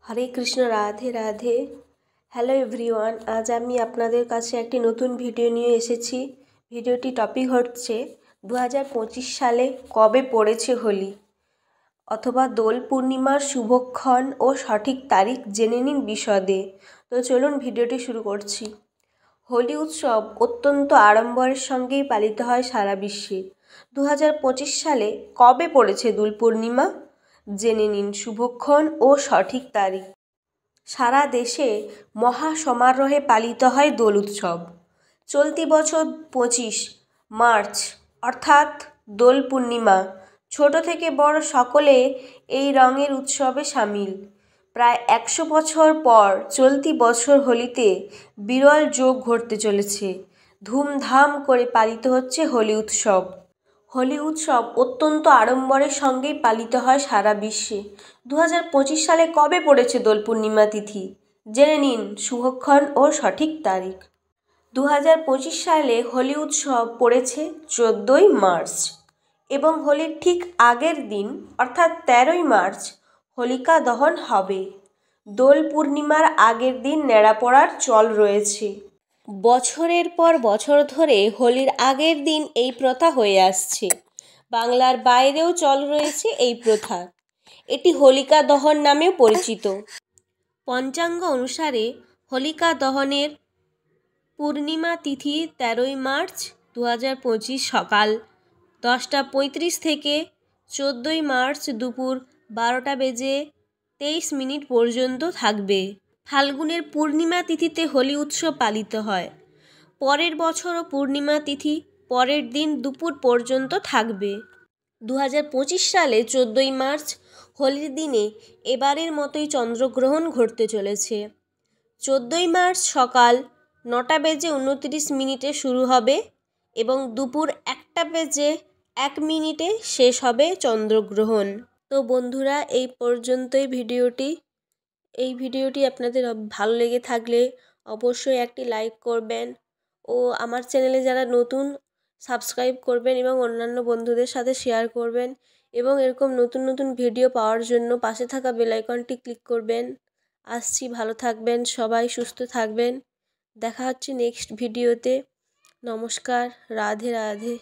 হরে Krishna, Radhe Radhe. Hello everyone, আজ আমি আপনাদের কাছে একটি নতুন ভিডিও নিয়ে এসেছি। ভিডিওটি টপিক হচ্ছে 2025 সালে কবে পড়েছে হোলি অথবা দোল পূর্ণিমার শুভক্ষণ ও সঠিক তারিখ জেনে নিন বিশদে। তো চলুন ভিডিওটি শুরু করছি। হোলি উৎসব অত্যন্ত আড়ম্বরের সঙ্গেই পালিত হয় সারা বিশ্বে। 2025 সালে কবে পড়েছে দোল পূর্ণিমা জেনে নিন শুভক্ষণ ও সঠিক তারিখ। সারা দেশে মহা সমারোহে পালিত হয় দোল উৎসব। চলতি বছর 25 মার্চ অর্থাৎ দোল পূর্ণিমা। ছোট থেকে বড় সকলে এই রঙের উৎসবে সামিল। প্রায় 100 বছর পর চলতি বছর হোলিতে বিরল যোগ ঘটতে চলেছে। ধুমধাম করে পালিত হচ্ছে হোলি উৎসব। হোলি উৎসব অত্যন্ত আড়ম্বরের সঙ্গেই পালিত হয় সারা বিশ্বে। 2025 সালে কবে পড়েছে দোল পূর্ণিমা তিথি জেনে নিন শুভক্ষণ ও সঠিক তারিখ। 2025 সালে হোলি উৎসব পড়েছে 14ই মার্চ এবং হোলির ঠিক আগের দিন অর্থাৎ 13ই মার্চ হোলিকা দহন হবে। দোল পূর্ণিমার আগের দিন ন্যাড়া পড়ার চল রয়েছে। বছরের পর বছর ধরে হোলির আগের দিন এই প্রথা হয়ে আসছে। বাংলার বাইরেও চল রয়েছে এই প্রথা। এটি হোলিকা দহন নামেও পরিচিত। পঞ্চাঙ্গ অনুসারে হোলিকা দহনের পূর্ণিমা তিথি 13ই মার্চ 2025 সকাল 10:35 থেকে 14ই মার্চ দুপুর 12:23 পর্যন্ত থাকবে। ফাল্গুনের পূর্ণিমা তিথিতে হোলি উৎসব পালিত হয়। পরের বছরও পূর্ণিমা তিথি পরের দিন দুপুর পর্যন্ত থাকবে। 2025 সালে 14ই মার্চ হোলির দিনে এবারের মতোই চন্দ্রগ্রহণ ঘটতে চলেছে। 14ই মার্চ সকাল 9:29 শুরু হবে এবং দুপুর 1:01 শেষ হবে চন্দ্রগ্রহণ। তো বন্ধুরা, এই পর্যন্তই এই ভিডিওটি আপনাদের ভালো লেগে থাকলে অবশ্যই একটি লাইক করবেন ও আমার চ্যানেলে যারা নতুন সাবস্ক্রাইব করবেন এবং অন্যান্য বন্ধুদের সাথে শেয়ার করবেন এবং এরকম নতুন নতুন ভিডিও পাওয়ার জন্য পাশে থাকা বেল আইকনটি ক্লিক করবেন। আসছি, ভালো থাকবেন সবাই, সুস্থ থাকবেন। দেখা হচ্ছে নেক্সট ভিডিওতে। নমস্কার, রাধে রাধে।